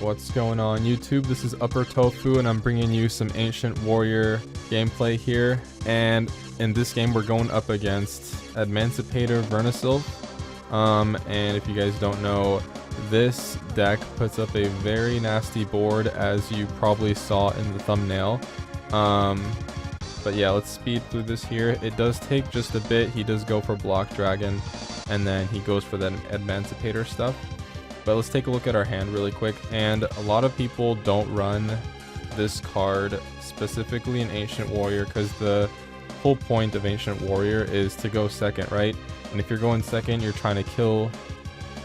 What's going on YouTube? This is Upper Tofu and I'm bringing you some Ancient Warrior gameplay here. And in this game we're going up against Admancipator Vernasylph. And if you guys don't know, this deck puts up a very nasty board, as you probably saw in the thumbnail. But yeah, let's speed through this here. It does take just a bit. He does go for Block Dragon and then he goes for that Admancipator stuff. But let's take a look at our hand really quick. And a lot of people don't run this card specifically in Ancient Warrior because the whole point of Ancient Warrior is to go second, right? And if you're going second, you're trying to kill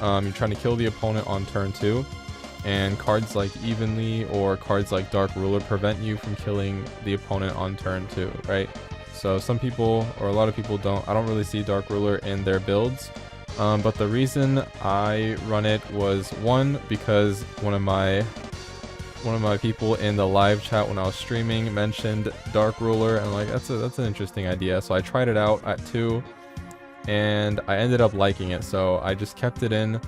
the opponent on turn 2. And cards like Evenly or cards like Dark Ruler prevent you from killing the opponent on turn 2, right? So some people, or a lot of people I don't really see Dark Ruler in their builds. But the reason I run it was, one, because one of my people in the live chat when I was streaming mentioned Dark Ruler, and like that's an interesting idea. So I tried it out at 2 and I ended up liking it, so I just kept it in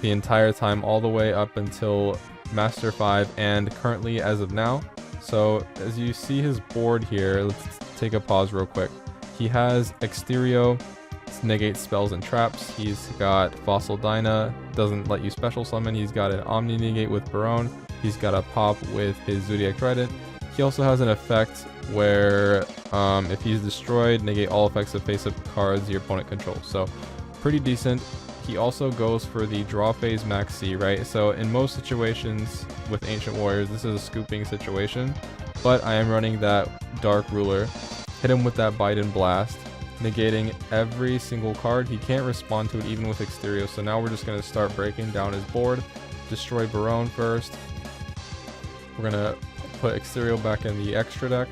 the entire time all the way up until Master 5 and currently as of now. So as you see his board here, let's take a pause real quick. He has Exterio, negates spells and traps. He's got Fossil Dyna, doesn't let you special summon. He's got an Omni negate with Barone. He's got a pop with his Zodiac Trident. He also has an effect where if he's destroyed, negate all effects of face-up cards your opponent controls. So pretty decent. He also goes for the draw phase max C, right? So in most situations with Ancient Warriors, this is a scooping situation, but I am running that Dark Ruler. Hit him with that Bite and Blast, negating every single card. He can't respond to it even with Exterio. So now we're just going to start breaking down his board. Destroy Barone first. We're going to put Exterio back in the extra deck.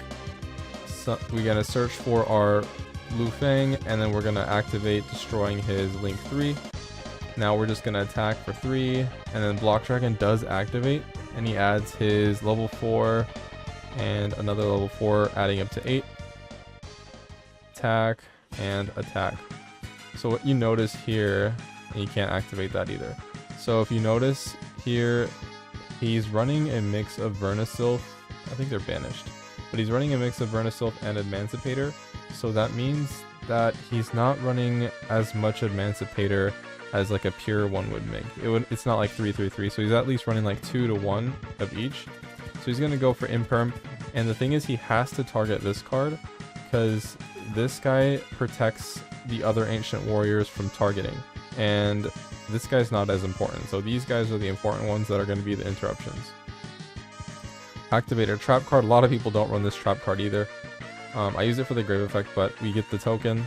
So we're going to search for our Lu Fang, and then we're going to activate destroying his Link 3. Now we're just going to attack for 3, and then Block Dragon does activate, and he adds his level 4 and another level 4, adding up to 8. Attack and attack. So what you notice here, and you can't activate that either. So if you notice here, he's running a mix of Vernasylph. I think they're banished, but he's running a mix of Vernasylph and Admancipator. So that means that he's not running as much Admancipator as like a pure one would make. It's not like 3-3-3, so he's at least running like 2 to 1 of each. So he's gonna go for Imperm, and the thing is he has to target this card because this guy protects the other Ancient Warriors from targeting, and this guy's not as important. So these guys are the important ones that are going to be the interruptions. Activator trap card. A lot of people don't run this trap card either. I use it for the grave effect, but we get the token,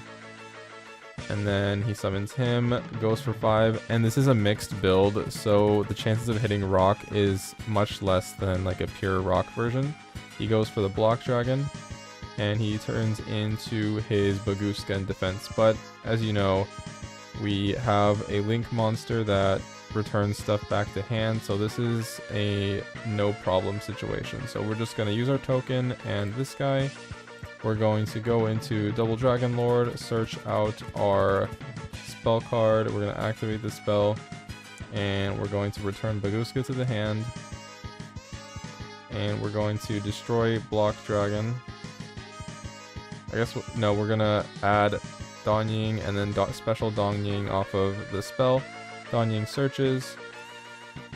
and then he summons him, goes for 5, and this is a mixed build, so the chances of hitting rock is much less than like a pure rock version. He goes for the Block Dragon, and he turns into his Baguska in defense. But as you know, we have a Link monster that returns stuff back to hand, so this is a no problem situation. So we're just going to use our token, and this guy, we're going to go into Double Dragon Lord, search out our spell card, we're going to activate the spell, and we're going to return Baguska to the hand, and we're going to destroy Block Dragon. I guess, no, we're gonna add Dong Ying and then special Dong Ying off of the spell. Dong Ying searches.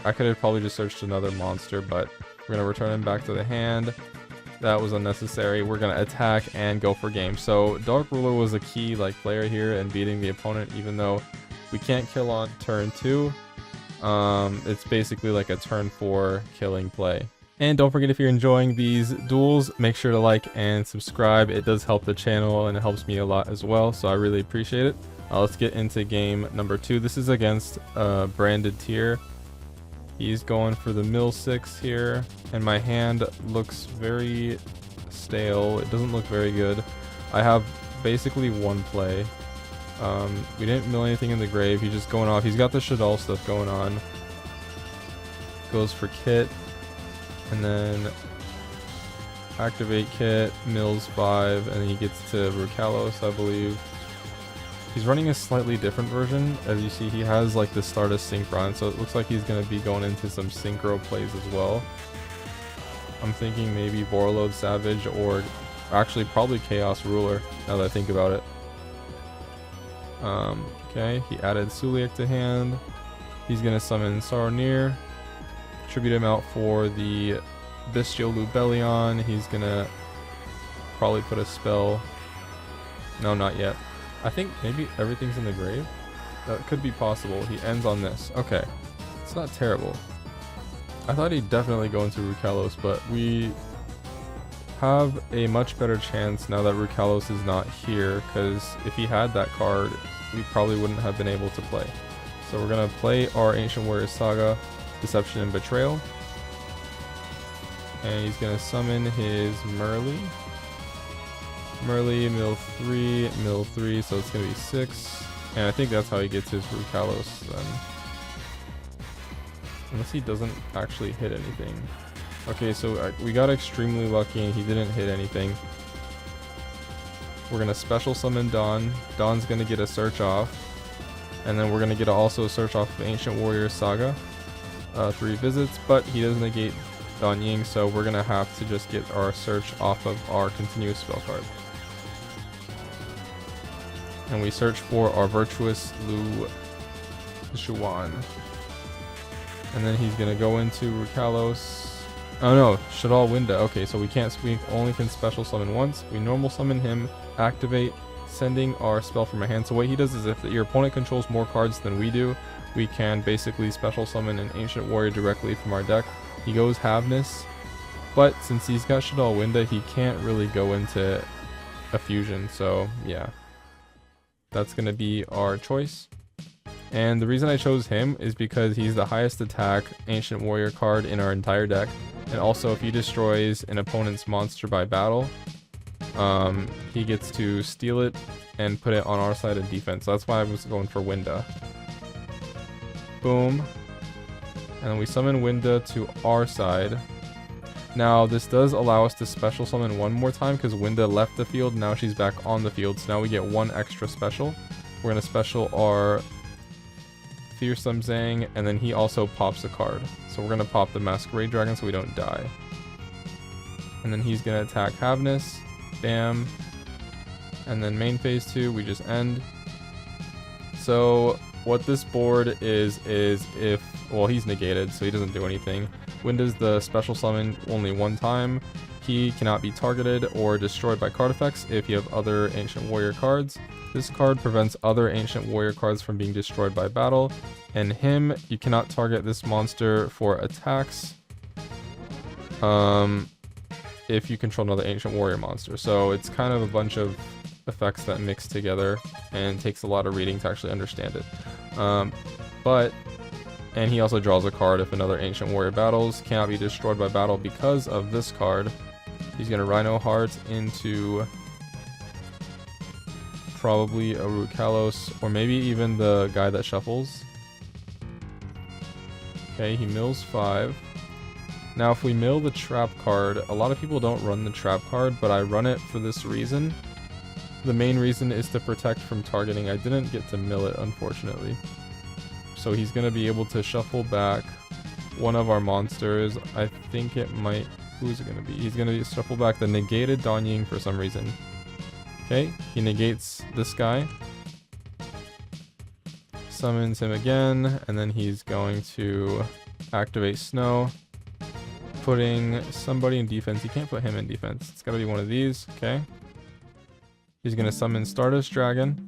I could have probably just searched another monster, but we're gonna return him back to the hand. That was unnecessary. We're gonna attack and go for game. So Dark Ruler was a key player here in beating the opponent, even though we can't kill on turn 2. It's basically like a turn 4 killing play. And don't forget, if you're enjoying these duels, make sure to like and subscribe. It does help the channel and it helps me a lot as well, so I really appreciate it. Let's get into game number 2. This is against Branded Tier. He's going for the Mill 6 here, and my hand looks very stale. It doesn't look very good. I have basically one play. We didn't mill anything in the grave. He's just going off. He's got the Shadal stuff going on. Goes for Kit. And then activate Kit, mills 5, and then he gets to Rukalos, I believe. He's running a slightly different version. As you see, he has like the Stardust Synchron, so it looks like he's going to be going into some Synchro plays as well. I'm thinking maybe Warlord Savage, or actually probably Chaos Ruler, now that I think about it. Okay, he added Suliak to hand. He's going to summon Saronir, tribute him out for the Bestial Lubellion. He's going to probably put a spell. No, not yet. I think maybe everything's in the grave. That could be possible. He ends on this. Okay. It's not terrible. I thought he'd definitely go into Rukalos, but we have a much better chance now that Rukalos is not here, because if he had that card, we probably wouldn't have been able to play. So we're going to play our Ancient Warriors Saga, Deception and Betrayal. And he's going to summon his Merly. Merly, mill 3, so it's going to be 6. And I think that's how he gets his Rukalos then. Unless he doesn't actually hit anything. Okay, so we got extremely lucky and he didn't hit anything. We're going to special summon Dawn. Dawn's going to get a search off. And then we're going to get also a search off of Ancient Warriors Saga. 3 visits, but he doesn't negate Dawn Ying, so we're going to have to just get our search off of our continuous spell card. And we search for our Virtuous Lu Shuan. And then he's gonna go into Rukalos. Oh no, Shadal Winda. Okay, so we only can special summon once. We normal summon him, activate, sending our spell from our hand. So what he does is if your opponent controls more cards than we do, we can basically special summon an Ancient Warrior directly from our deck. He goes Havness, but since he's got Shadal Winda, he can't really go into a fusion. So yeah. That's going to be our choice. And the reason I chose him is because he's the highest attack Ancient Warrior card in our entire deck. And also if he destroys an opponent's monster by battle, he gets to steal it and put it on our side of defense. So that's why I was going for Winda. Boom. And then we summon Winda to our side. Now, this does allow us to special summon one more time because Winda left the field. Now she's back on the field. So now we get one extra special. We're going to special our Fearsome Zang, and then he also pops a card. So we're going to pop the Masquerade Dragon so we don't die. And then he's going to attack Havness. Bam. And then main phase 2, we just end. So what this board is if, well, he's negated, so he doesn't do anything. Winda's the special summon only one time. He cannot be targeted or destroyed by card effects if you have other Ancient Warrior cards. This card prevents other Ancient Warrior cards from being destroyed by battle. And him, you cannot target this monster for attacks if you control another Ancient Warrior monster. So it's kind of a bunch of effects that mix together and takes a lot of reading to actually understand it. And he also draws a card if another Ancient Warrior battles. Cannot be destroyed by battle because of this card. He's going to Rhino Heart into probably a Rukalos, or maybe even the guy that shuffles. Okay, he mills 5. Now if we mill the trap card, a lot of people don't run the trap card, but I run it for this reason. The main reason is to protect from targeting. I didn't get to mill it, unfortunately. So he's going to be able to shuffle back one of our monsters. I think it might... Who's it going to be? He's going to shuffle back the negated Dawn Ying for some reason. Okay, he negates this guy. Summons him again, and then he's going to activate Snow. Putting somebody in defense. He can't put him in defense. It's got to be one of these. Okay. He's going to summon Stardust Dragon.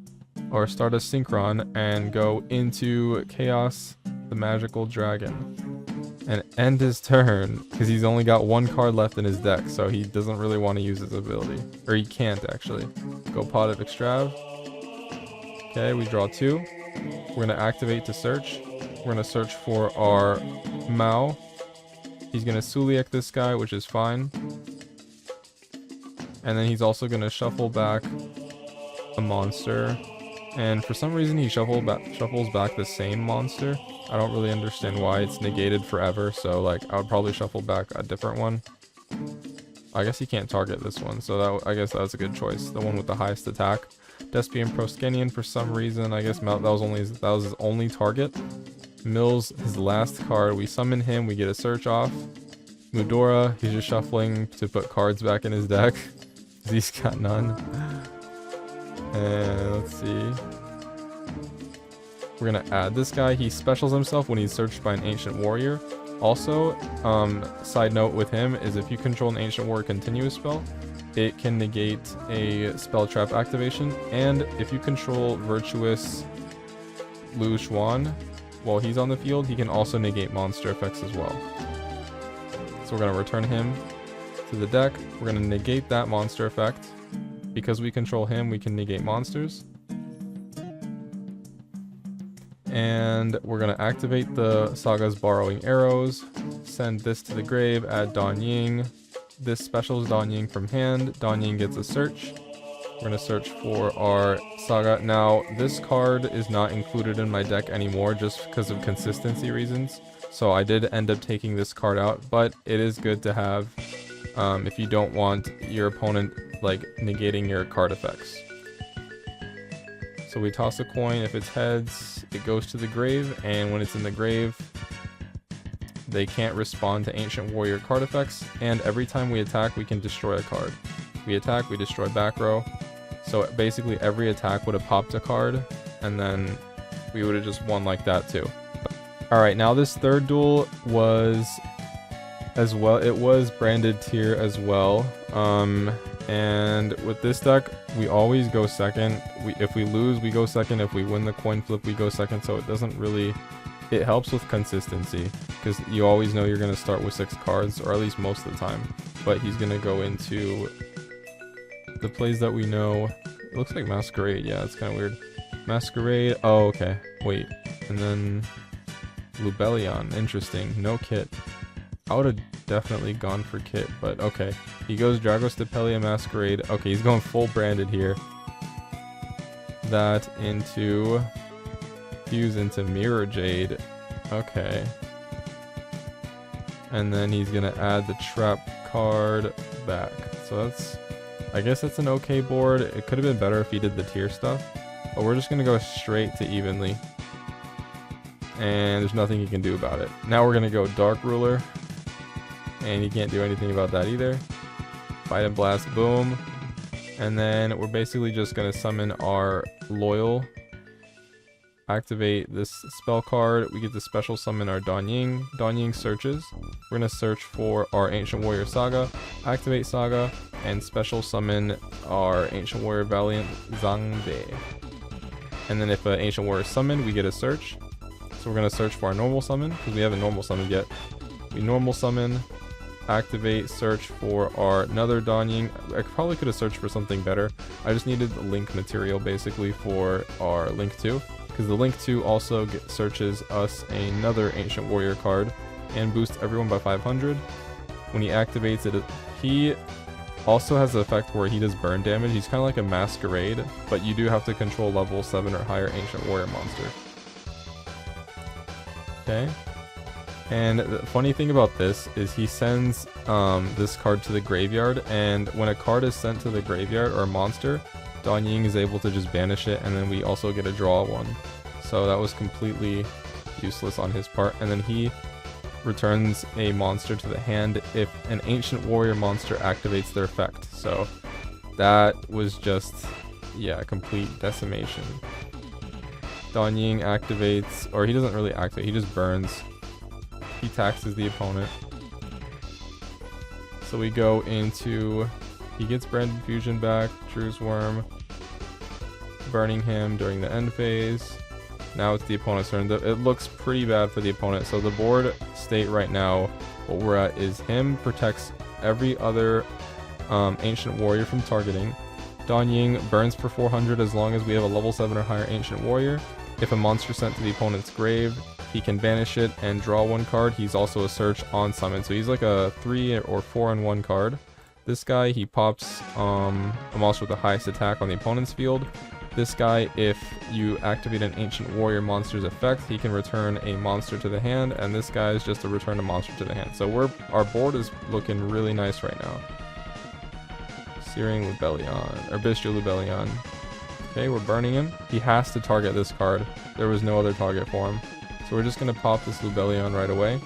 Or Stardust Synchron, and go into Chaos, the Magical Dragon, and end his turn because he's only got one card left in his deck, so he doesn't really want to use his ability, or he can't actually. Go Pot of Extrav. Okay, we draw 2. We're going to activate to search. We're going to search for our Mao. He's going to Suliak this guy, which is fine. And then he's also going to shuffle back a monster. And for some reason he shuffles back the same monster. I don't really understand why. It's negated forever, so like I would probably shuffle back a different one. I guess he can't target this one, so I guess that was a good choice. The one with the highest attack. Despian Proskenian for some reason. I guess that was his only target. Mills, his last card. We summon him, we get a search off. Mudora, he's just shuffling to put cards back in his deck. He's got none. And let's see. We're gonna add this guy. He specials himself when he's searched by an Ancient Warrior. Also, side note with him is if you control an Ancient Warrior continuous spell, it can negate a spell trap activation. And if you control Virtuous Lu Xuan while he's on the field, he can also negate monster effects as well. So we're gonna return him to the deck. We're gonna negate that monster effect. Because we control him, we can negate monsters. And we're gonna activate the Saga's Borrowing Arrows, send this to the grave, add Dan Ying. This specials Dan Ying from hand. Dan Ying gets a search. We're gonna search for our Saga. Now, this card is not included in my deck anymore just because of consistency reasons. So I did end up taking this card out, but it is good to have if you don't want your opponent like negating your card effects. So we toss a coin. If it's heads, it goes to the grave, and when it's in the grave, they can't respond to Ancient Warrior card effects, and every time we attack, we can destroy a card. We attack, we destroy back row. So basically every attack would have popped a card, and then we would have just won like that too. Alright, now this third duel was as well, it was branded tier as well. And with this deck, we always go second. If we lose, we go second. If we win the coin flip, we go second. So it doesn't really, it helps with consistency because you always know you're going to start with 6 cards, or at least most of the time. But he's going to go into the plays that we know. It looks like Masquerade. Yeah, it's kind of weird. Masquerade. Oh, okay. Wait. And then Lubellion. Interesting. No kit. I would have definitely gone for kit, but okay. He goes Dragostapelia Masquerade. Okay, he's going full branded here. That into fuse into Mirror Jade. Okay. And then he's gonna add the trap card back. So that's, I guess that's an okay board. It could have been better if he did the tier stuff, but we're just gonna go straight to evenly. And there's nothing he can do about it. Now we're gonna go Dark Ruler. And he can't do anything about that either. Fight and Blast, boom. And then we're basically just going to summon our Loyal. Activate this spell card. We get to special summon our Dan Ying. Dan Ying searches. We're going to search for our Ancient Warrior Saga. Activate Saga. And special summon our Ancient Warrior Valiant Zhangde. And then if an Ancient Warrior is summoned, we get a search. So we're going to search for our normal summon, because we haven't normal summoned yet. We normal summon. Activate, search for our another Dan Ying. I probably could have searched for something better. I just needed the link material basically for our Link 2, because the Link 2 also searches us another Ancient Warrior card and boosts everyone by 500. When he activates it, he also has the effect where he does burn damage. He's kind of like a Masquerade, but you do have to control level 7 or higher Ancient Warrior monster. Okay. And the funny thing about this is he sends this card to the graveyard, and when a card is sent to the graveyard or a monster, Dan Ying is able to just banish it, and then we also get a draw one. So that was completely useless on his part. And then he returns a monster to the hand if an Ancient Warrior monster activates their effect. So that was just, yeah, complete decimation. Dan Ying activates, or he doesn't really activate, he just burns. He taxes the opponent. So we go into, he gets Branded Fusion back, Drew's Worm, burning him during the end phase. Now it's the opponent's turn. It looks pretty bad for the opponent. So the board state right now, what we're at is him protects every other Ancient Warrior from targeting. Dan Ying burns for 400 as long as we have a level 7 or higher Ancient Warrior. If a monster sent to the opponent's grave, he can banish it and draw 1 card. He's also a search on summon. So he's like a 3 or 4 in 1 card. This guy, he pops a monster with the highest attack on the opponent's field. This guy, if you activate an Ancient Warrior monster's effect, he can return a monster to the hand. And this guy is just a return a monster to the hand. So our board is looking really nice right now. Searing Lubellion, or Bistro Lubellion. Okay, we're burning him. He has to target this card. There was no other target for him. So we're just going to pop this Lubellion right away.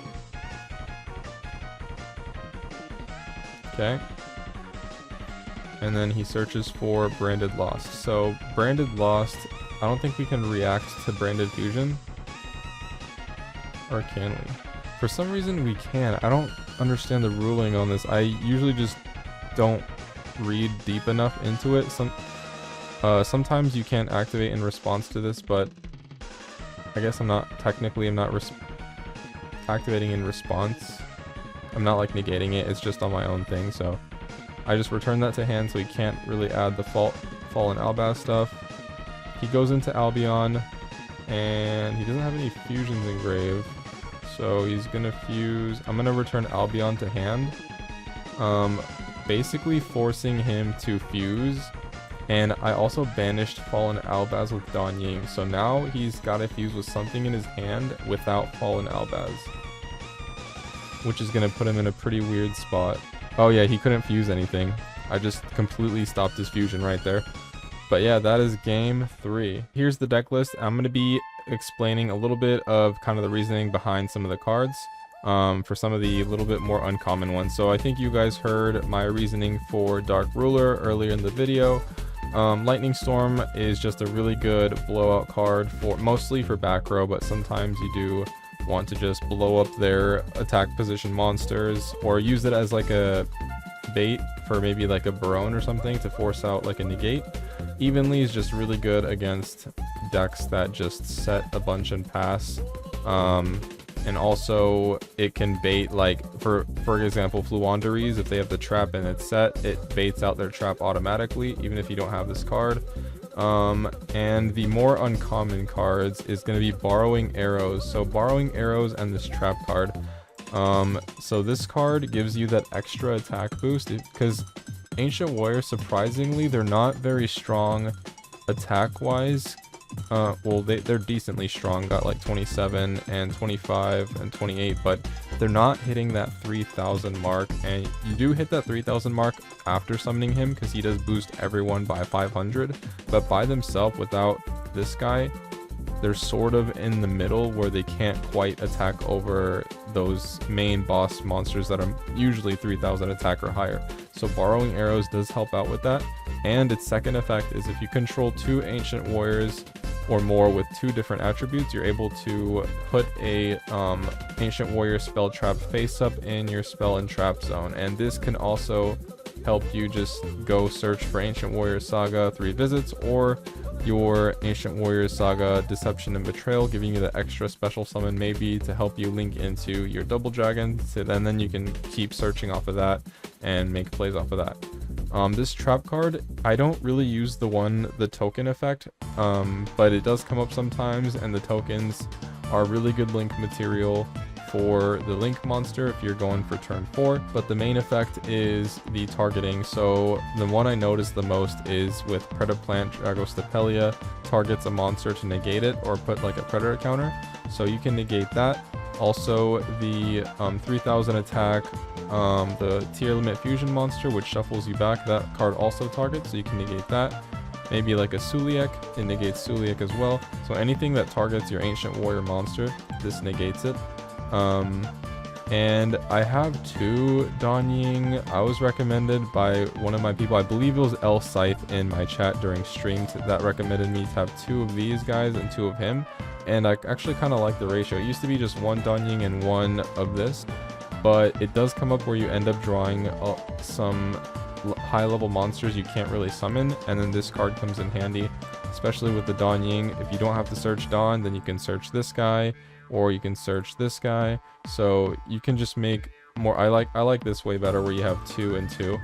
Okay. And then he searches for Branded Lost. So Branded Lost, I don't think we can react to Branded Fusion. Or can we? For some reason we can. I don't understand the ruling on this. I usually just don't read deep enough into it. Sometimes you can't activate in response to this, but I guess I'm not activating in response. I'm not like negating it, it's just on my own thing, so I just return that to hand so he can't really add the Fallen Albaz stuff. He goes into Albion, and he doesn't have any fusions in grave, so he's gonna fuse. I'm gonna return Albion to hand, basically forcing him to fuse. And I also banished Fallen Albaz with Dan Ying, so now he's gotta fuse with something in his hand without Fallen Albaz, which is gonna put him in a pretty weird spot. Oh yeah, he couldn't fuse anything. I just completely stopped his fusion right there. But yeah, that is game 3. Here's the deck list. I'm gonna be explaining a little bit of kind of the reasoning behind some of the cards, for some of the little bit more uncommon ones. So I think you guys heard my reasoning for Dark Ruler earlier in the video. Lightning Storm is just a really good blowout card for mostly for back row, but sometimes you do want to just blow up their attack position monsters or use it as like a bait for maybe like a Barone or something to force out like a negate. Evenly is just really good against decks that just set a bunch and pass. And also it can bait, like for example Fluanderies, if they have the trap and it's set, it baits out their trap automatically even if you don't have this card. And the more uncommon cards is going to be Borrowing Arrows. So Borrowing Arrows and this trap card. So this card gives you that extra attack boost because Ancient Warriors, surprisingly, they're not very strong attack wise. Well, they're decently strong, got like 27 and 25 and 28, but they're not hitting that 3,000 mark, and you do hit that 3,000 mark after summoning him because he does boost everyone by 500, but by themselves without this guy, they're sort of in the middle where they can't quite attack over those main boss monsters that are usually 3,000 attack or higher. So Borrowing Arrows does help out with that. And its second effect is if you control 2 Ancient Warriors or more with 2 different attributes, you're able to put a Ancient Warrior spell trap face up in your spell and trap zone. And this can also help you just go search for Ancient Warrior Saga 3 visits or your Ancient Warrior Saga Deception and Betrayal, giving you the extra special summon maybe to help you link into your Double Dragon, and then you can keep searching off of that and make plays off of that. This trap card, I don't really use the token effect, but it does come up sometimes, and the tokens are really good link material for the link monster if you're going for turn 4, but the main effect is the targeting. So the one I noticed the most is with Predaplant Dragostapelia, targets a monster to negate it or put like a predator counter, so you can negate that. Also the 3000 attack, the Tearlaments fusion monster which shuffles you back, that card also targets, so you can negate that. Maybe like a Suliek, it negates Suliek as well. So anything that targets your Ancient Warrior monster, this negates it. And I have 2 Dan Ying. I was recommended by one of my people, I believe it was El Scythe in my chat during stream, that recommended me to have 2 of these guys and 2 of him. And I actually kind of like the ratio. It used to be just 1 Dan Ying and 1 of this, but it does come up where you end up drawing some high level monsters you can't really summon, and then this card comes in handy, especially with the Dan Ying. If you don't have to search Dan, then you can search this guy, or you can search this guy, so you can just make more. I like this way better where you have 2 and 2,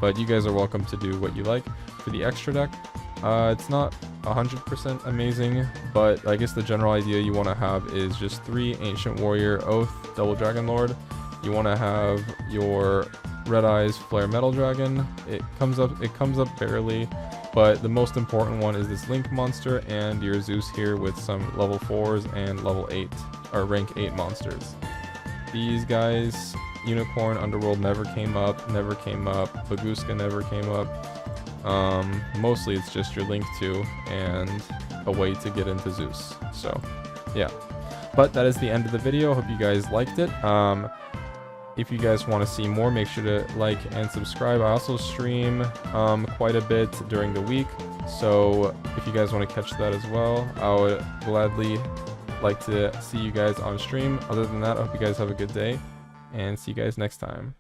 but you guys are welcome to do what you like. For the extra deck, it's not 100% amazing, but I guess the general idea you want to have is just 3 Ancient Warrior Oath Double Dragon Lord. You want to have your Red Eyes Flare Metal Dragon. It comes up barely, but the most important one is this Link monster and your Zeus here with some level 4s and level 8 or rank 8 monsters. These guys, Unicorn Underworld never came up, Baguska never came up. Mostly it's just your link to and a way to get into Zeus. So yeah, but that is the end of the video. Hope you guys liked it. If you guys want to see more, make sure to like and subscribe. I also stream quite a bit during the week, so if you guys want to catch that as well, I would gladly like to see you guys on stream. Other than that, I hope you guys have a good day, and see you guys next time.